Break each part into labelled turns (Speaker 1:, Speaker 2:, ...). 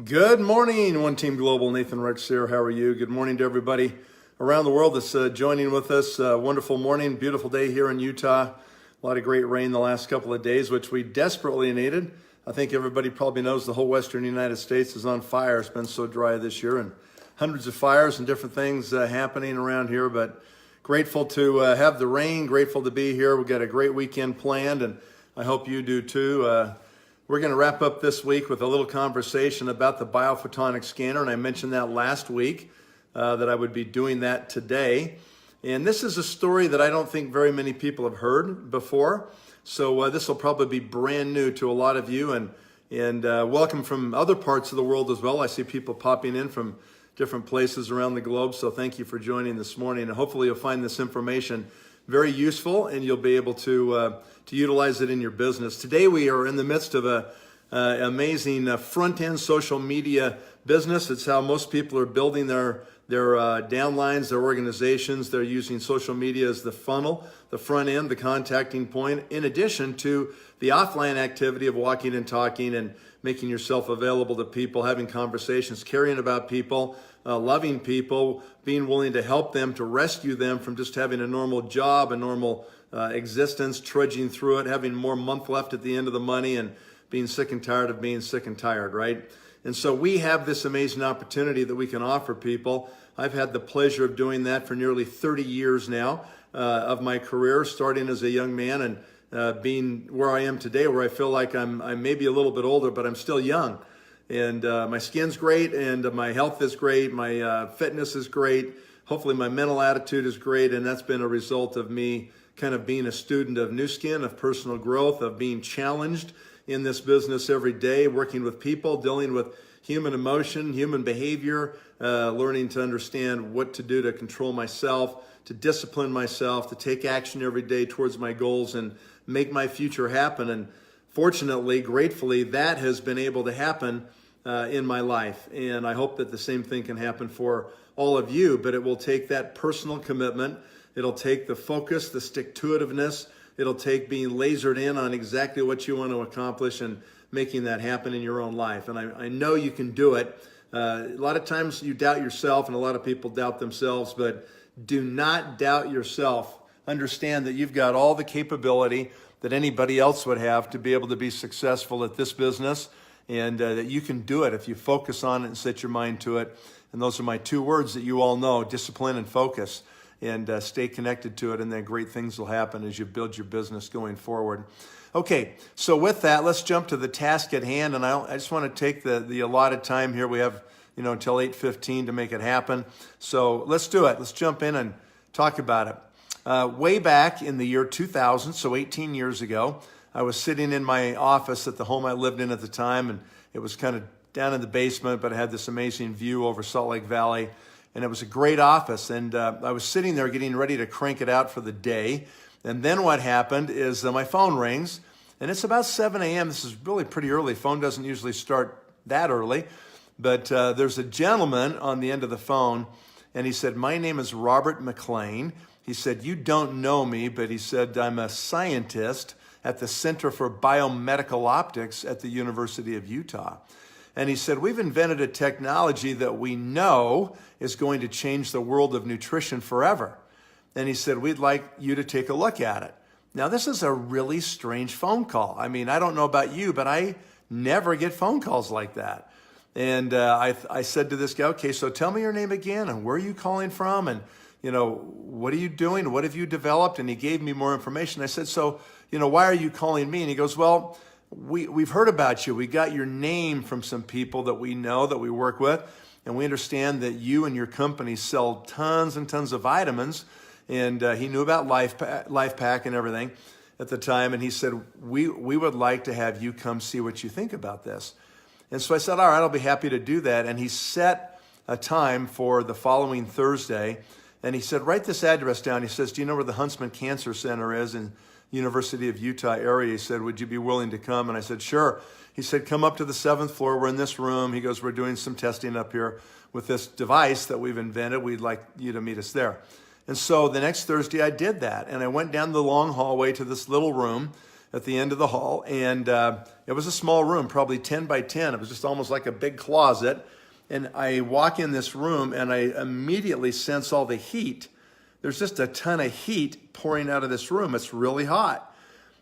Speaker 1: Good morning, One Team Global. Nathan Rex here. How are you? Good morning to everybody around the world that's joining with us. Wonderful morning, beautiful day here in Utah. A lot of great rain the last couple of days, which we desperately needed. I think everybody probably knows the whole western United States is on fire. It's been so dry this year and hundreds of fires and different things happening around here. But grateful to have the rain, grateful to be here. We've got a great weekend planned, and I hope you do too. We're going to wrap up this week with a little conversation about the Bio-Photonic scanner, and I mentioned that last week, that I would be doing that today. And this is a story that I don't think very many people have heard before, so this will probably be brand new to a lot of you, and welcome from other parts of the world as well. I see people popping in from different places around the globe, so thank you for joining this morning, and hopefully you'll find this information very useful, and you'll be able to utilize it in your business. Today we are in the midst of a amazing front-end social media business. It's how most people are building their downlines, their organizations. They're using social media as the funnel, the front end, the contacting point, in addition to the offline activity of walking and talking and making yourself available to people, having conversations, caring about people, loving people, being willing to help them, to rescue them from just having a normal job, a normal existence, trudging through it, having more month left at the end of the money and being sick and tired of being sick and tired, right? And so we have this amazing opportunity that we can offer people. I've had the pleasure of doing that for nearly 30 years now of my career, starting as a young man and being where I am today, where I feel like I'm maybe a little bit older, but I'm still young. And my skin's great, and my health is great, my fitness is great, hopefully my mental attitude is great, and that's been a result of me kind of being a student of new skin, of personal growth, of being challenged in this business every day, working with people, dealing with human emotion, human behavior, learning to understand what to do to control myself, to discipline myself, to take action every day towards my goals and make my future happen. And fortunately, gratefully, that has been able to happen in my life. And I hope that the same thing can happen for all of you, but it will take that personal commitment. It'll take the focus, the stick-to-itiveness. It'll take being lasered in on exactly what you want to accomplish and making that happen in your own life. And I know you can do it. A lot of times you doubt yourself, and a lot of people doubt themselves, but do not doubt yourself. Understand that you've got all the capability that anybody else would have to be able to be successful at this business, and that you can do it if you focus on it and set your mind to it. And those are my two words that you all know: discipline and focus. And stay connected to it, and then great things will happen as you build your business going forward. Okay, so with that, let's jump to the task at hand, and I just want to take the allotted time here. We have until 8:15 to make it happen. So let's do it. Let's jump in and talk about it. Way back in the year 2000, so 18 years ago, I was sitting in my office at the home I lived in at the time, and it was kind of down in the basement, but it had this amazing view over Salt Lake Valley. And it was a great office, and I was sitting there getting ready to crank it out for the day. And then what happened is my phone rings, and it's about 7 a.m. This is really pretty early. Phone doesn't usually start that early. But there's a gentleman on the end of the phone, and he said, "My name is Robert McLean." He said, "You don't know me," but he said, "I'm a scientist at the Center for Biomedical Optics at the University of Utah." And he said, "We've invented a technology that we know is going to change the world of nutrition forever." And he said, "We'd like you to take a look at it." Now, this is a really strange phone call. I mean, I don't know about you, but I never get phone calls like that. And I said to this guy, "Okay, so tell me your name again, and where are you calling from? And, what are you doing? What have you developed?" And he gave me more information. I said, "So, why are you calling me?" And he goes, "Well, we've heard about you. We got your name from some people that we know, that we work with, and we understand that you and your company sell tons and tons of vitamins." And he knew about Life Pack and everything at the time. And he said, we would like to have you come see what you think about this." And so I said, "All right, I'll be happy to do that." And he set a time for the following Thursday. And he said, "Write this address down." He says, "Do you know where the Huntsman Cancer Center is in University of Utah area?" He said, "Would you be willing to come?" And I said, "Sure." He said, "Come up to the 7th floor. We're in this room." He goes, "We're doing some testing up here with this device that we've invented. We'd like you to meet us there." And so the next Thursday I did that. And I went down the long hallway to this little room at the end of the hall. And it was a small room, probably 10 by 10. It was just almost like a big closet. And I walk in this room and I immediately sense all the heat. There's just a ton of heat pouring out of this room. It's really hot.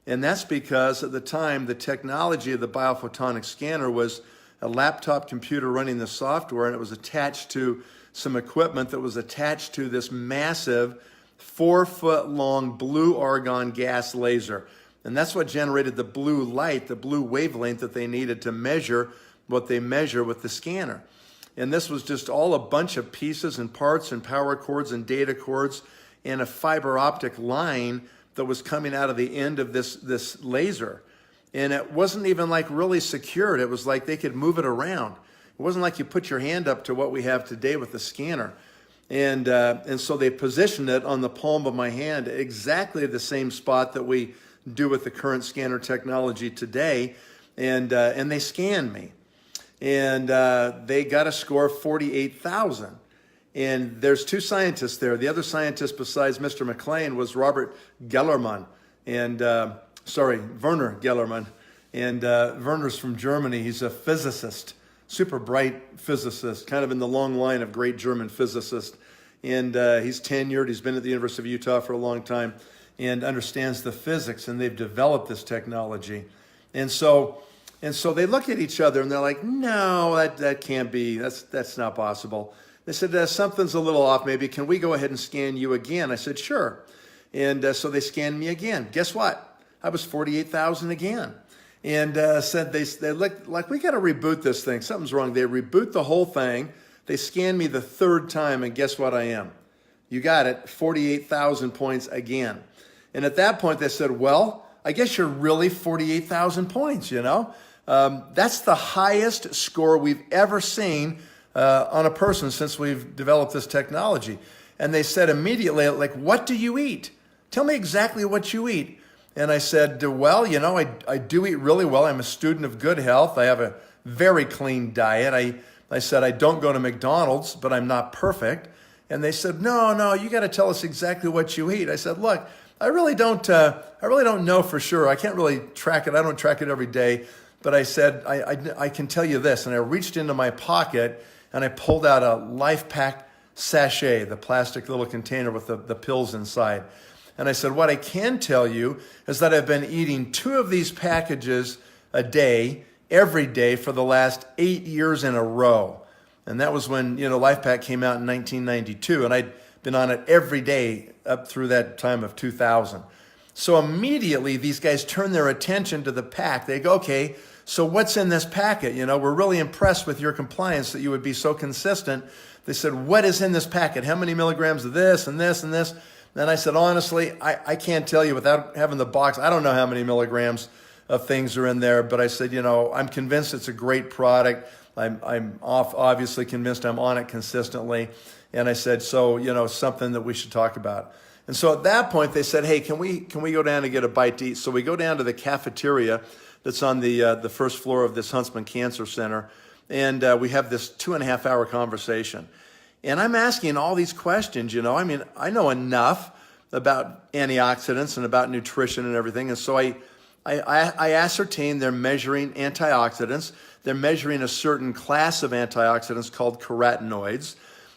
Speaker 1: And that's because at the time, the technology of the Bio-Photonic scanner was a laptop computer running the software, and it was attached to some equipment that was attached to this massive 4-foot-long blue argon gas laser. And that's what generated the blue light, the blue wavelength that they needed to measure what they measure with the scanner. And this was just all a bunch of pieces and parts and power cords and data cords and a fiber optic line that was coming out of the end of this laser. And it wasn't even like really secured. It was like they could move it around. It wasn't like you put your hand up to what we have today with the scanner. And so they positioned it on the palm of my hand, exactly the same spot that we do with the current scanner technology today. And they scanned me. And they got a score of 48,000. And there's two scientists there. The other scientist besides Mr. McLean was Robert Gellerman, and Werner Gellerman. And Werner's from Germany. He's a physicist, super bright physicist, kind of in the long line of great German physicists. And he's tenured. He's been at the University of Utah for a long time and understands the physics, and they've developed this technology. And so they look at each other and they're like, no, that can't be. That's not possible. They said, something's a little off maybe. Can we go ahead and scan you again? I said, sure. And so they scanned me again. Guess what? I was 48,000 again. And said they looked like, we got to reboot this thing. Something's wrong. They reboot the whole thing. They scanned me the third time, and guess what I am? You got it, 48,000 points again. And at that point, they said, well, I guess you're really 48,000 points, you know? That's the highest score we've ever seen on a person since we've developed this technology. And they said immediately, like, what do you eat? Tell me exactly what you eat. And I said, well, you know, I do eat really well. I'm a student of good health. I have a very clean diet. I said, I don't go to McDonald's, but I'm not perfect. And they said, no, you got to tell us exactly what you eat. I said, look, I really don't know for sure. I can't really track it. I don't track it every day. But I said, I can tell you this. And I reached into my pocket and I pulled out a Life Pack sachet, the plastic little container with the pills inside. And I said, what I can tell you is that I've been eating 2 of these packages a day, every day for the last 8 years in a row. And that was when, Life Pack came out in 1992. And I'd been on it every day up through that time of 2000. So immediately these guys turn their attention to the pack. They go, okay, so what's in this packet? We're really impressed with your compliance that you would be so consistent. They said, what is in this packet? How many milligrams of this and this and this? And I said, honestly, I can't tell you without having the box. I don't know how many milligrams of things are in there, but I said, I'm convinced it's a great product. I'm obviously convinced I'm on it consistently. And I said, so, something that we should talk about. And so at that point, they said, hey, can we go down and get a bite to eat? So we go down to the cafeteria that's on the first floor of this Huntsman Cancer Center. And we have this 2.5-hour conversation. And I'm asking all these questions, I mean, I know enough about antioxidants and about nutrition and everything. And so I ascertain they're measuring antioxidants. They're measuring a certain class of antioxidants called carotenoids.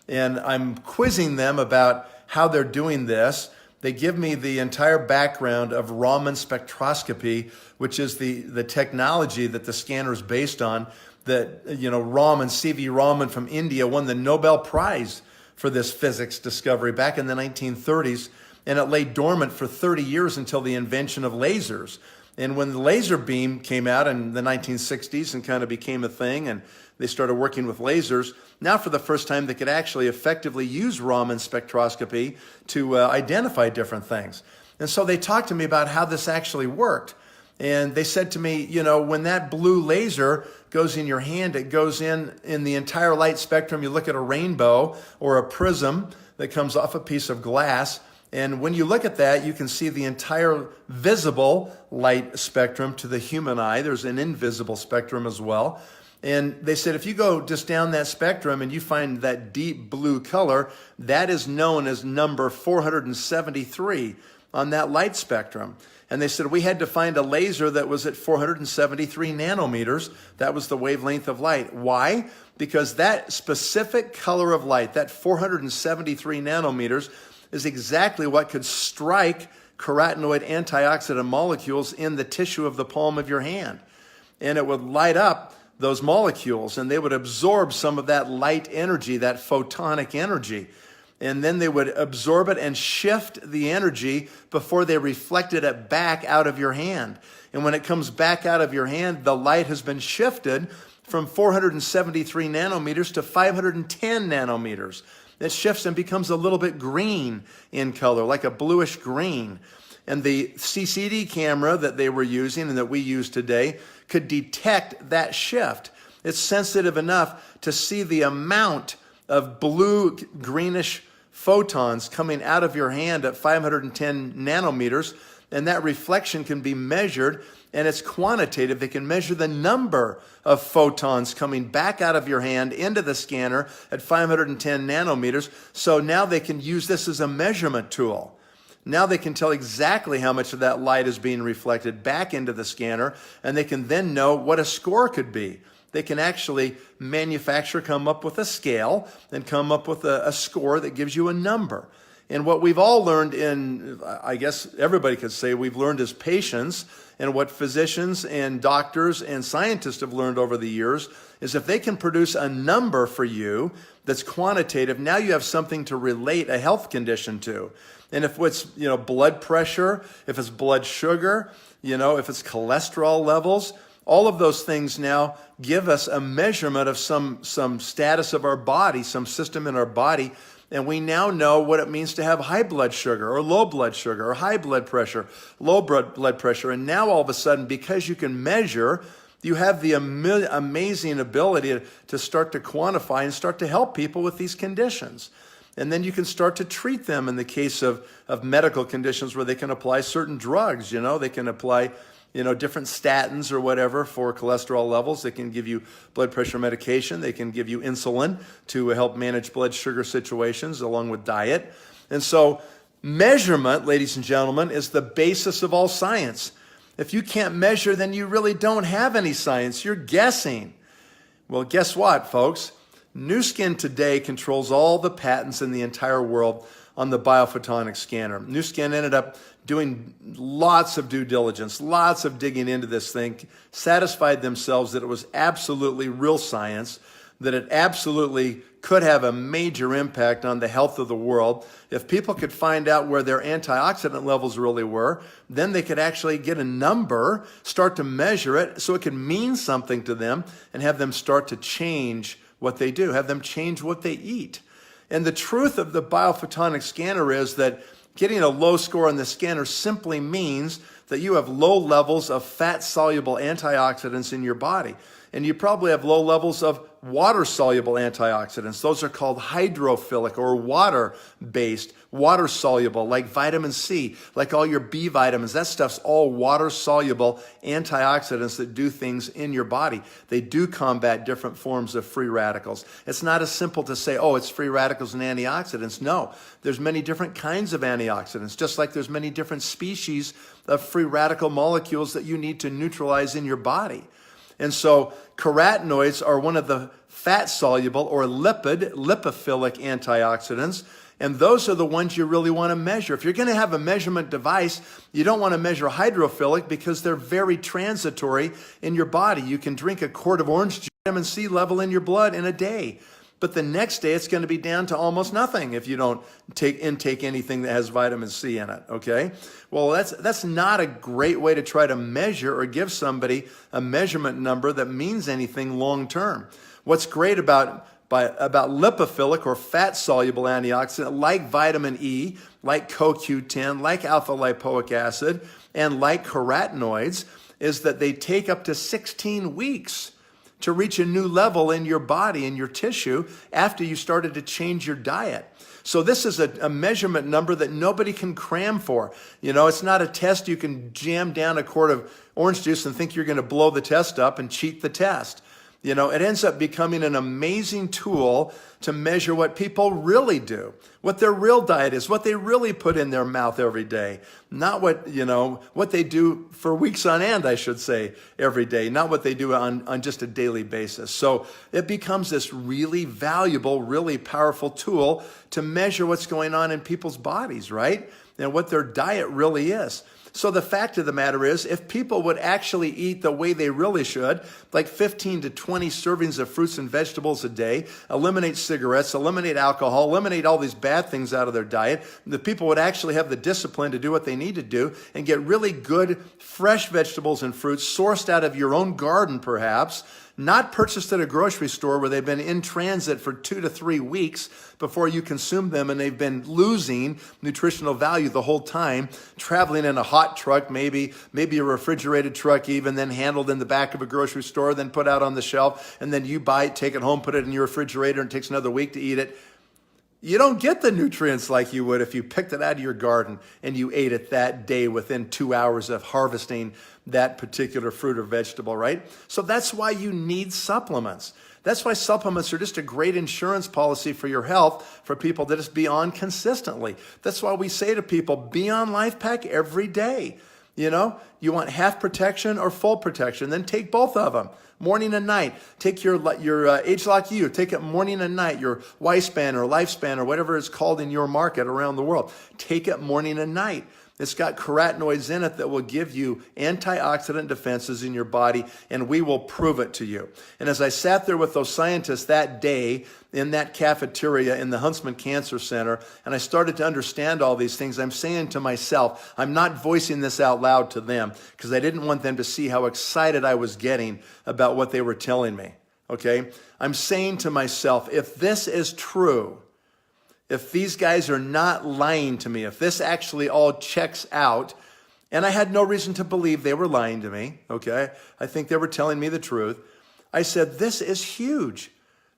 Speaker 1: And I'm quizzing them about how they're doing this. They give me the entire background of Raman spectroscopy, which is the technology that the scanner is based on. That, Raman, C.V. Raman from India won the Nobel Prize for this physics discovery back in the 1930s. And it lay dormant for 30 years until the invention of lasers. And when the laser beam came out in the 1960s and kind of became a thing, and they started working with lasers, now for the first time they could actually effectively use Raman spectroscopy to identify different things. And so they talked to me about how this actually worked. And they said to me, when that blue laser goes in your hand, it goes in the entire light spectrum. You look at a rainbow or a prism that comes off a piece of glass. And when you look at that, you can see the entire visible light spectrum to the human eye. There's an invisible spectrum as well. And they said, if you go just down that spectrum and you find that deep blue color, that is known as number 473 on that light spectrum. And they said we had to find a laser that was at 473 nanometers. That was the wavelength of light. Why? Because that specific color of light, that 473 nanometers, is exactly what could strike carotenoid antioxidant molecules in the tissue of the palm of your hand. And it would light up those molecules, and they would absorb some of that light energy, that photonic energy. And then they would absorb it and shift the energy before they reflected it back out of your hand. And when it comes back out of your hand, the light has been shifted from 473 nanometers to 510 nanometers. It shifts and becomes a little bit green in color, like a bluish green. And the CCD camera that they were using and that we use today could detect that shift. It's sensitive enough to see the amount of blue greenish photons coming out of your hand at 510 nanometers, and that reflection can be measured, and it's quantitative. They can measure the number of photons coming back out of your hand into the scanner at 510 nanometers. So now they can use this as a measurement tool. Now they can tell exactly how much of that light is being reflected back into the scanner, and they can then know what a score could be. They can actually come up with a scale and come up with a score that gives you a number. And what we've all learned I guess everybody could say we've learned as patients, and what physicians and doctors and scientists have learned over the years, is if they can produce a number for you that's quantitative, now you have something to relate a health condition to. And if it's, blood pressure, if it's blood sugar, if it's cholesterol levels, all of those things now give us a measurement of some status of our body, some system in our body. And we now know what it means to have high blood sugar or low blood sugar or high blood pressure, low blood pressure. And now all of a sudden, because you can measure, you have the amazing ability to start to quantify and start to help people with these conditions. And then you can start to treat them in the case of medical conditions where they can apply certain drugs. They can apply different statins or whatever for cholesterol levels. They can give you blood pressure medication. They can give you insulin to help manage blood sugar situations along with diet. And so measurement, ladies and gentlemen, is the basis of all science. If you can't measure, then you really don't have any science. You're guessing. Well, guess what, folks? Nu Skin today controls all the patents in the entire world on the Bio-Photonic scanner. Nu Skin ended up doing lots of due diligence, lots of digging into this thing, satisfied themselves that it was absolutely real science, that it absolutely could have a major impact on the health of the world. If people could find out where their antioxidant levels really were, then they could actually get a number, start to measure it so it could mean something to them, and have them start to change what they do, have them change what they eat. And the truth of the Bio-Photonic scanner is that getting a low score on the scanner simply means that you have low levels of fat-soluble antioxidants in your body. And you probably have low levels of water-soluble antioxidants. Those are called hydrophilic or water-based, water-soluble, like vitamin C, like all your B vitamins. That stuff's all water-soluble antioxidants that do things in your body. They do combat different forms of free radicals. It's not as simple to say, oh, it's free radicals and antioxidants. No, there's many different kinds of antioxidants, just like there's many different species of free radical molecules that you need to neutralize in your body. And so carotenoids are one of the fat-soluble or lipophilic antioxidants, and those are the ones you really want to measure. If you're going to have a measurement device, you don't want to measure hydrophilic because they're very transitory in your body. You can drink a quart of orange juice, vitamin C level in your blood in a day. But the next day, it's going to be down to almost nothing if you don't intake anything that has vitamin C in it, okay? Well, that's not a great way to try to measure or give somebody a measurement number that means anything long term. What's great about lipophilic or fat-soluble antioxidant like vitamin E, like CoQ10, like alpha-lipoic acid, and like carotenoids is that they take up to 16 weeks to reach a new level in your body, in your tissue, after you started to change your diet. So this is a measurement number that nobody can cram for. It's not a test you can jam down a quart of orange juice and think you're going to blow the test up and cheat the test. It ends up becoming an amazing tool to measure what people really do, what their real diet is, what they really put in their mouth every day, not what they do for weeks on end, I should say, every day, not what they do on just a daily basis. So it becomes this really valuable, really powerful tool to measure what's going on in people's bodies, right? And what their diet really is. So the fact of the matter is, if people would actually eat the way they really should, like 15 to 20 servings of fruits and vegetables a day, eliminate cigarettes, eliminate alcohol, eliminate all these bad things out of their diet, the people would actually have the discipline to do what they need to do and get really good, fresh vegetables and fruits sourced out of your own garden, perhaps, not purchased at a grocery store where they've been in transit for 2 to 3 weeks before you consume them, and they've been losing nutritional value the whole time, traveling in a hot truck, maybe a refrigerated truck even, then handled in the back of a grocery store, then put out on the shelf, and then you buy it, take it home, put it in your refrigerator, and it takes another week to eat it. You don't get the nutrients like you would if you picked it out of your garden and you ate it that day within 2 hours of harvesting that particular fruit or vegetable, right? So that's why you need supplements. That's why supplements are just a great insurance policy for your health, for people that just be on consistently. That's why we say to people, be on LifePak every day. You want half protection or full protection, then take both of them. Morning and night. Take your age-lock U. Take it morning and night. Your Wispan or Lifespan or whatever it's called in your market around the world. Take it morning and night. It's got carotenoids in it that will give you antioxidant defenses in your body, and we will prove it to you. And as I sat there with those scientists that day in that cafeteria in the Huntsman Cancer Center, and I started to understand all these things, I'm saying to myself, I'm not voicing this out loud to them because I didn't want them to see how excited I was getting about what they were telling me, okay? I'm saying to myself, if this is true, if these guys are not lying to me, if this actually all checks out, and I had no reason to believe they were lying to me, okay? I think they were telling me the truth. I said, this is huge.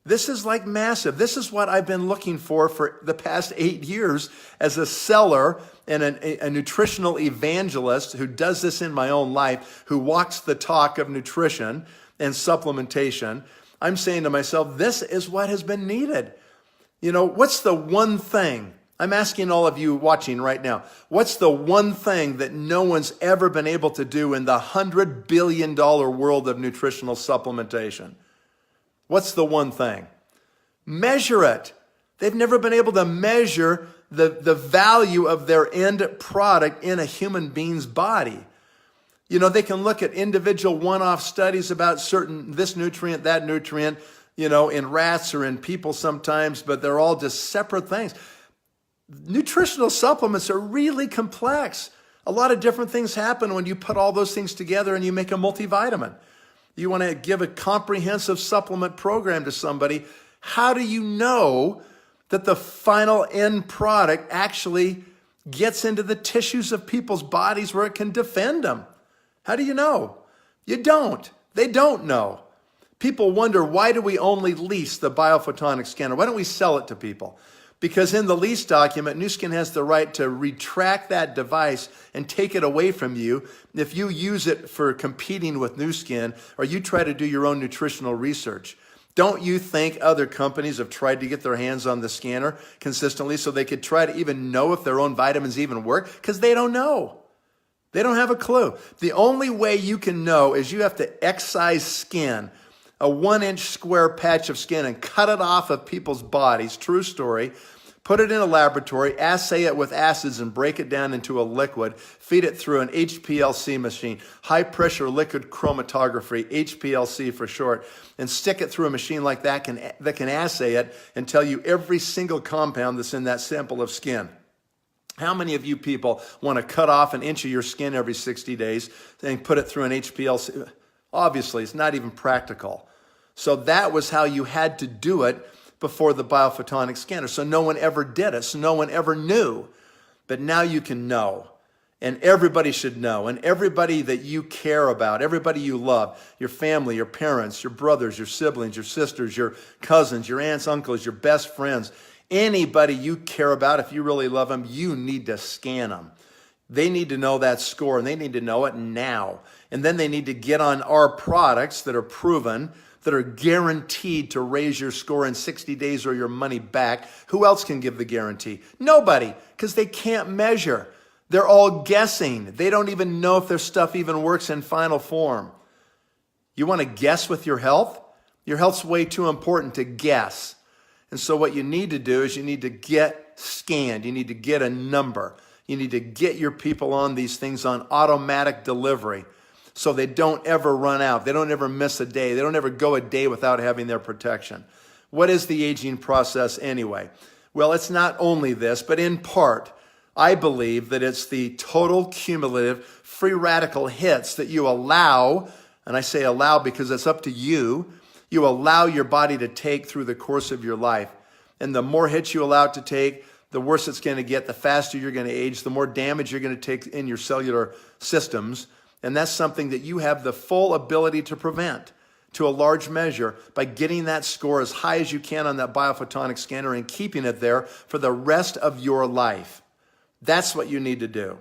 Speaker 1: This is like massive. This is what I've been looking for the past 8 years as a seller and a nutritional evangelist who does this in my own life, who walks the talk of nutrition and supplementation. I'm saying to myself, this is what has been needed. What's the one thing, I'm asking all of you watching right now, what's the one thing that no one's ever been able to do in the $100 billion world of nutritional supplementation? What's the one thing? Measure it. They've never been able to measure the value of their end product in a human being's body. They can look at individual one-off studies about this nutrient, that nutrient, in rats or in people sometimes, but they're all just separate things. Nutritional supplements are really complex. A lot of different things happen when you put all those things together and you make a multivitamin. You want to give a comprehensive supplement program to somebody. How do you know that the final end product actually gets into the tissues of people's bodies where it can defend them? How do you know? You don't. They don't know. People wonder, why do we only lease the Bio-Photonic scanner? Why don't we sell it to people? Because in the lease document, Nu Skin has the right to retract that device and take it away from you if you use it for competing with Nu Skin or you try to do your own nutritional research. Don't you think other companies have tried to get their hands on the scanner consistently so they could try to even know if their own vitamins even work? Because they don't know. They don't have a clue. The only way you can know is you have to excise skin, a 1-inch square patch of skin, and cut it off of people's bodies, true story, put it in a laboratory, assay it with acids and break it down into a liquid, feed it through an HPLC machine, high pressure liquid chromatography, HPLC for short, and stick it through a machine like that can assay it and tell you every single compound that's in that sample of skin. How many of you people want to cut off an inch of your skin every 60 days and put it through an HPLC? Obviously, it's not even practical. So that was how you had to do it before the Bio-Photonic scanner. So no one ever did it. So no one ever knew. But now you can know. And everybody should know. And everybody that you care about, everybody you love, your family, your parents, your brothers, your siblings, your sisters, your cousins, your aunts, uncles, your best friends, anybody you care about, if you really love them, you need to scan them. They need to know that score, and they need to know it now. And then they need to get on our products that are proven that are guaranteed to raise your score in 60 days or your money back. Who else can give the guarantee? Nobody, because they can't measure. They're all guessing. They don't even know if their stuff even works in final form. You want to guess with your health? Your health's way too important to guess. And so what you need to do is you need to get scanned. You need to get a number. You need to get your people on these things on automatic delivery so they don't ever run out. They don't ever miss a day. They don't ever go a day without having their protection. What is the aging process anyway? Well, it's not only this, but in part, I believe that it's the total cumulative free radical hits that you allow, and I say allow because it's up to you, you allow your body to take through the course of your life. And the more hits you allow it to take, the worse it's going to get, the faster you're going to age, the more damage you're going to take in your cellular systems. And that's something that you have the full ability to prevent to a large measure by getting that score as high as you can on that Bio-Photonic scanner and keeping it there for the rest of your life. That's what you need to do.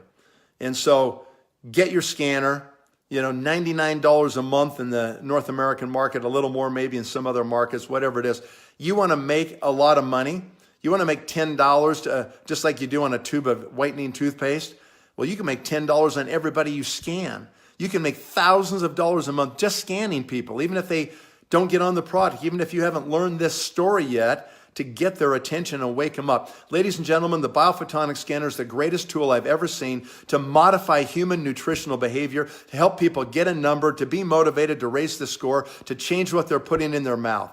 Speaker 1: And so get your scanner, $99 a month in the North American market, a little more maybe in some other markets, whatever it is. You want to make a lot of money. You want to make $10 just like you do on a tube of whitening toothpaste. Well, you can make $10 on everybody you scan. You can make thousands of dollars a month just scanning people, even if they don't get on the product, even if you haven't learned this story yet, to get their attention and wake them up. Ladies and gentlemen, the Bio-Photonic scanner is the greatest tool I've ever seen to modify human nutritional behavior, to help people get a number, to be motivated, to raise the score, to change what they're putting in their mouth.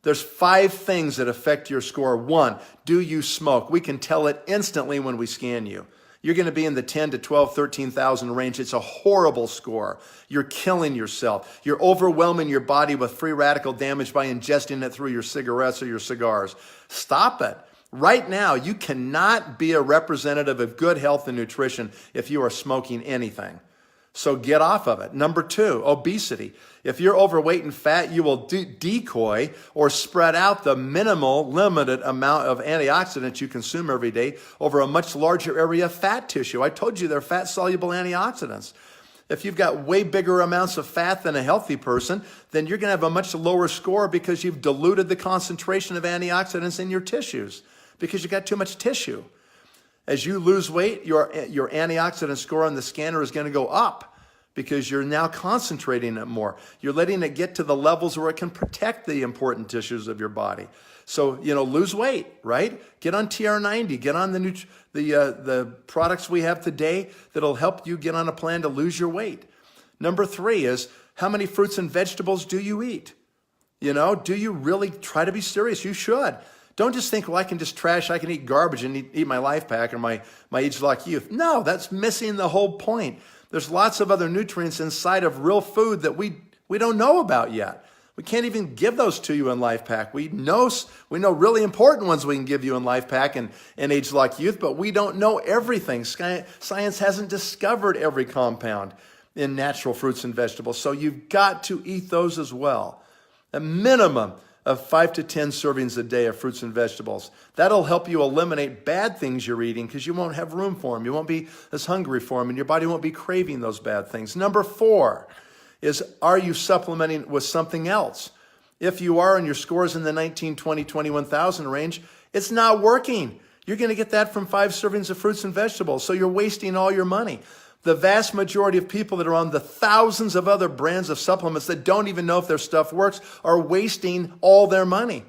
Speaker 1: There's 5 things that affect your score. 1, do you smoke? We can tell it instantly when we scan you. You're going to be in the 10 to 12, 13,000 range. It's a horrible score. You're killing yourself. You're overwhelming your body with free radical damage by ingesting it through your cigarettes or your cigars. Stop it. Right now, you cannot be a representative of good health and nutrition if you are smoking anything. So get off of it. Number 2, obesity. If you're overweight and fat, you will decoy or spread out the minimal, limited amount of antioxidants you consume every day over a much larger area of fat tissue. I told you they're fat-soluble antioxidants. If you've got way bigger amounts of fat than a healthy person, then you're going to have a much lower score because you've diluted the concentration of antioxidants in your tissues because you've got too much tissue. As you lose weight, your antioxidant score on the scanner is going to go up because you're now concentrating it more. You're letting it get to the levels where it can protect the important tissues of your body. So, lose weight, right? Get on TR90, get on the products we have today that'll help you get on a plan to lose your weight. Number 3 is, how many fruits and vegetables do you eat? Do you really try to be serious? You should. Don't just think, well, I can eat garbage and eat my Life Pack or my Age Lock Youth. No, that's missing the whole point. There's lots of other nutrients inside of real food that we don't know about yet. We can't even give those to you in Life Pack. We know really important ones we can give you in Life Pack and Age Lock Youth, but we don't know everything. Science hasn't discovered every compound in natural fruits and vegetables, so you've got to eat those as well. A minimum of 5 to 10 servings a day of fruits and vegetables. That'll help you eliminate bad things you're eating because you won't have room for them. You won't be as hungry for them, and your body won't be craving those bad things. Number 4 is, are you supplementing with something else? If you are and your score is in the 19, 20, 21,000 range, it's not working. You're going to get that from 5 servings of fruits and vegetables, so you're wasting all your money. The vast majority of people that are on the thousands of other brands of supplements that don't even know if their stuff works are wasting all their money.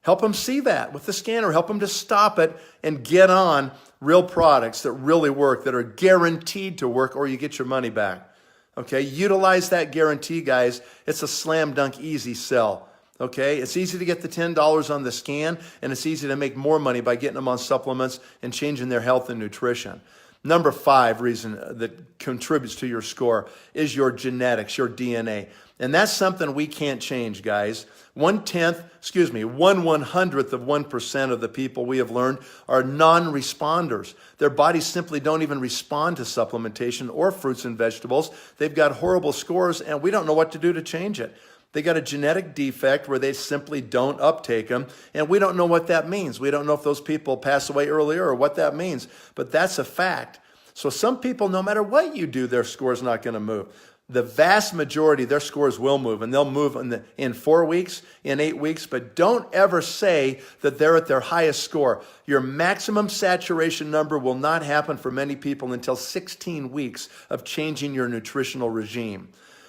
Speaker 1: Help them see that with the scanner. Help them to stop it and get on real products that really work, that are guaranteed to work, or you get your money back. Okay, utilize that guarantee, guys. It's a slam dunk easy sell. Okay, it's easy to get the $10 on the scan, and it's easy to make more money by getting them on supplements and changing their health and nutrition. Number 5 reason that contributes to your score is your genetics, your DNA. And that's something we can't change, guys. 1/100th of 1% of the people we have learned are non-responders. Their bodies simply don't even respond to supplementation or fruits and vegetables. They've got horrible scores, and we don't know what to do to change it. They got a genetic defect where they simply don't uptake them, and we don't know what that means. We don't know if those people pass away earlier or what that means, but that's a fact. So some people, no matter what you do, their score is not going to move. the vast majority, their scores will move, and they'll move in 4 weeks, in 8 weeks, but don't ever say that they're at their highest score. Your maximum saturation number will not happen for many people until 16 weeks of changing your nutritional regime.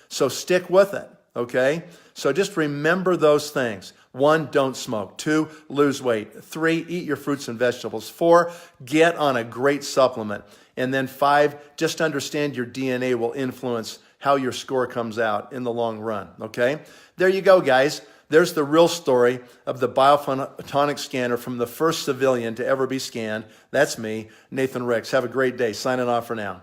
Speaker 1: So stick with it, okay? So just remember those things. 1, don't smoke. 2, lose weight. 3, eat your fruits and vegetables. 4, get on a great supplement. And then 5, just understand your DNA will influence how your score comes out in the long run, okay? There you go, guys. There's the real story of the Bio-Photonic scanner from the first civilian to ever be scanned. That's me, Nathan Ricks. Have a great day. Signing off for now.